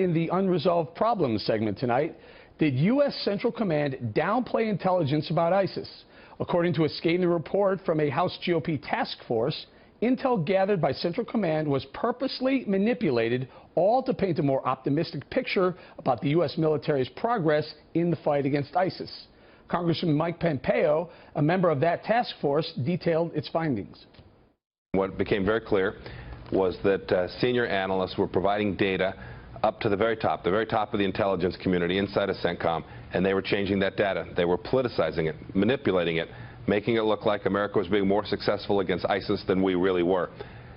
in the Unresolved Problems segment tonight. Did U.S. Central Command downplay intelligence about ISIS? According to a scathing report from a House GOP task force, intel gathered by Central Command was purposely manipulated, all to paint a more optimistic picture about the U.S. military's progress in the fight against ISIS. Congressman Mike Pompeo, a member of that task force, detailed its findings. What became very clear was that senior analysts were providing data up to the very top of the intelligence community inside of CENTCOM, and they were changing that data. They were politicizing it, manipulating it, making it look like America was being more successful against ISIS than we really were.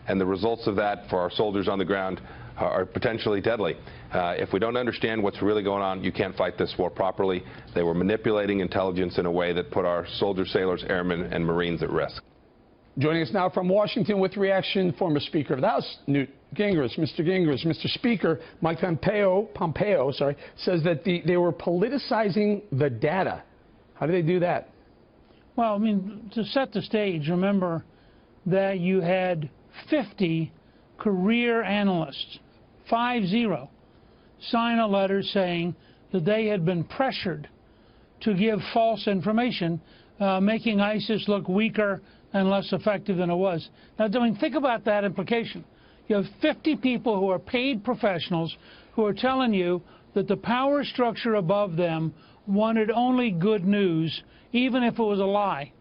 And the results of that for our soldiers on the ground are potentially deadly. If we don't understand what's really going on, you can't fight this war properly. They were manipulating intelligence in a way that put our soldiers, sailors, airmen, and Marines at risk. Joining us now from Washington with reaction, former Speaker of the House, Newt Gingrich. Mr. Gingrich, Mr. Speaker, Mike Pompeo says that they were politicizing the data. How do they do that? Well, I mean, to set the stage, remember that you had 50 career analysts, 50, sign a letter saying that they had been pressured to give false information, making ISIS look weaker and less effective than it was. Now, I mean, think about that implication. You have 50 people who are paid professionals who are telling you that the power structure above them wanted only good news, even if it was a lie.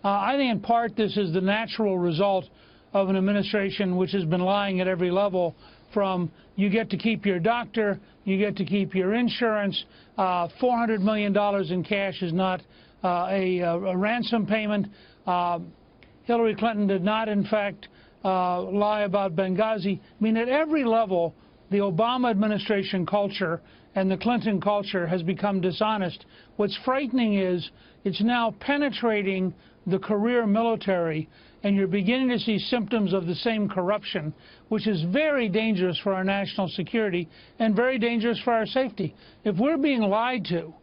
I think in part this is the natural result of an administration which has been lying at every level, from you get to keep your doctor, you get to keep your insurance, $400 million in cash is not a ransom payment. Hillary Clinton did not, in fact, lie about Benghazi. I mean, at every level, the Obama administration culture and the Clinton culture has become dishonest. What's frightening is it's now penetrating the career military, and you're beginning to see symptoms of the same corruption, which is very dangerous for our national security and very dangerous for our safety. If we're being lied to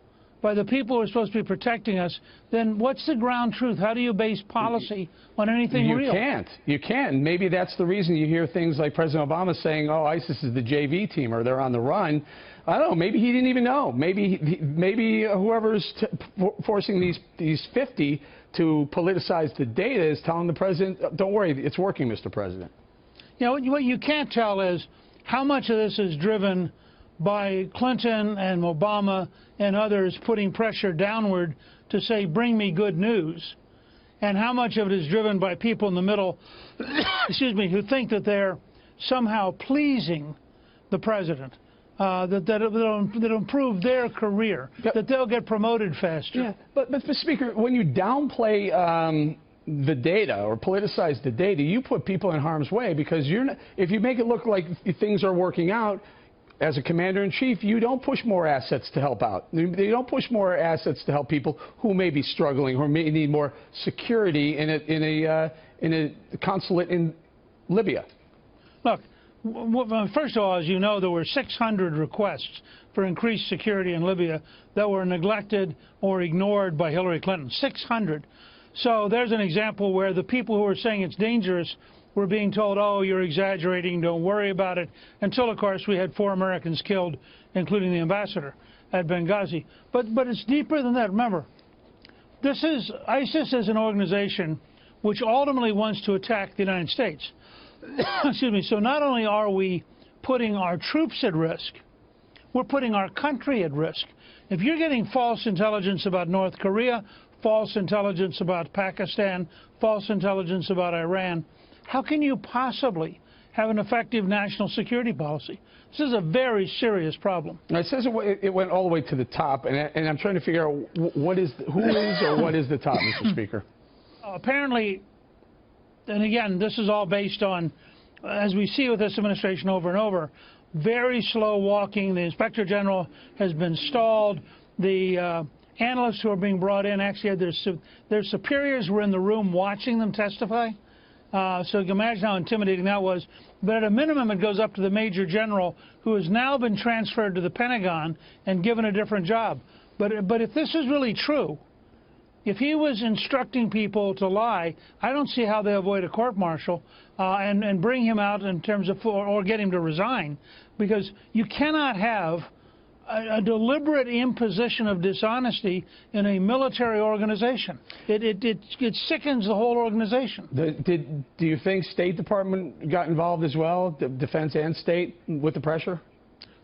by the people who are supposed to be protecting us, then what's the ground truth? How do you base policy on anything real? You can't. Maybe that's the reason you hear things like President Obama saying, oh, ISIS is the JV team, or they're on the run. I don't know. Maybe he didn't even know. Maybe whoever's forcing these 50 to politicize the data is telling the president, don't worry, it's working, Mr. President. You know, what you can't tell is how much of this is driven by Clinton and Obama and others putting pressure downward to say, bring me good news, and how much of it is driven by people in the middle, excuse me, who think that they're somehow pleasing the president, that'll improve their career, that they'll get promoted faster. Yeah, but Mr. Speaker, when you downplay the data or politicize the data, you put people in harm's way, because you're not, if you make it look like things are working out, as a commander-in-chief, you don't push more assets to help out. You don't push more assets to help people who may be struggling or may need more security in a consulate in Libya. Look, first of all, as you know, there were 600 requests for increased security in Libya that were neglected or ignored by Hillary Clinton. 600. So there's an example where the people who are saying it's dangerous were being told, oh, you're exaggerating, don't worry about it, until, of course, we had 4 Americans killed, including the ambassador at Benghazi. But it's deeper than that. Remember, ISIS is an organization which ultimately wants to attack the United States. Excuse me. So not only are we putting our troops at risk, we're putting our country at risk. If you're getting false intelligence about North Korea, false intelligence about Pakistan, false intelligence about Iran, how can you possibly have an effective national security policy? This is a very serious problem. It says it went all the way to the top, and I'm trying to figure out who is or what is the top, Mr. Speaker? Apparently, and again, this is all based on, as we see with this administration over and over, very slow walking. The Inspector General has been stalled. The analysts who are being brought in actually had their superiors were in the room watching them testify. So you can imagine how intimidating that was. But at a minimum, it goes up to the Major General, who has now been transferred to the Pentagon and given a different job. But if this is really true, if he was instructing people to lie, I don't see how they avoid a court-martial and bring him out in terms of, or get him to resign, because you cannot have a deliberate imposition of dishonesty in a military organization. It sickens the whole organization. Do you think State Department got involved as well, the Defense and State, with the pressure?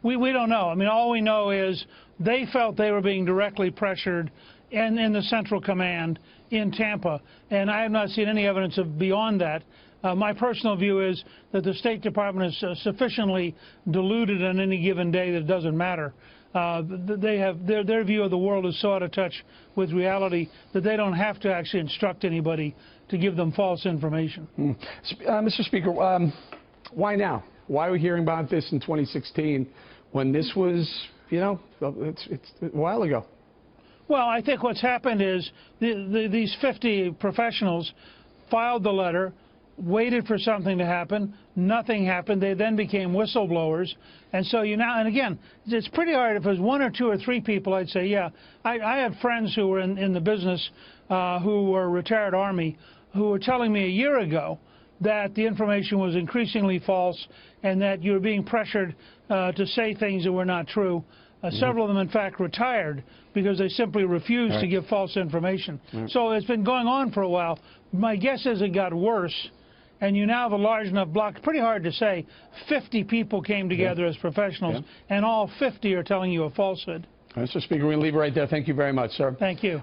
We don't know. I mean, all we know is they felt they were being directly pressured in the Central Command in Tampa, and I have not seen any evidence of beyond that. My personal view is that the State Department is sufficiently deluded on any given day that it doesn't matter. They have their view of the world is so out of touch with reality that they don't have to actually instruct anybody to give them false information. Mr. Speaker, why now? Why are we hearing about this in 2016 when this was, you know, it's a while ago? Well, I think what's happened is these 50 professionals filed the letter, waited for something to happen. Nothing happened. They then became whistleblowers. And so you now, and again, it's pretty hard. If it was 1 or 2 or 3 people, I'd say, yeah. I had friends who were in the business who were retired Army who were telling me a year ago that the information was increasingly false and that you were being pressured to say things that were not true. Several of them, in fact, retired because they simply refused to give false information. So it's been going on for a while. My guess is it got worse, and you now have a large enough block. It's pretty hard to say 50 people came together as professionals, and all 50 are telling you a falsehood. Mr. Speaker, we're going to leave it right there. Thank you very much, sir. Thank you.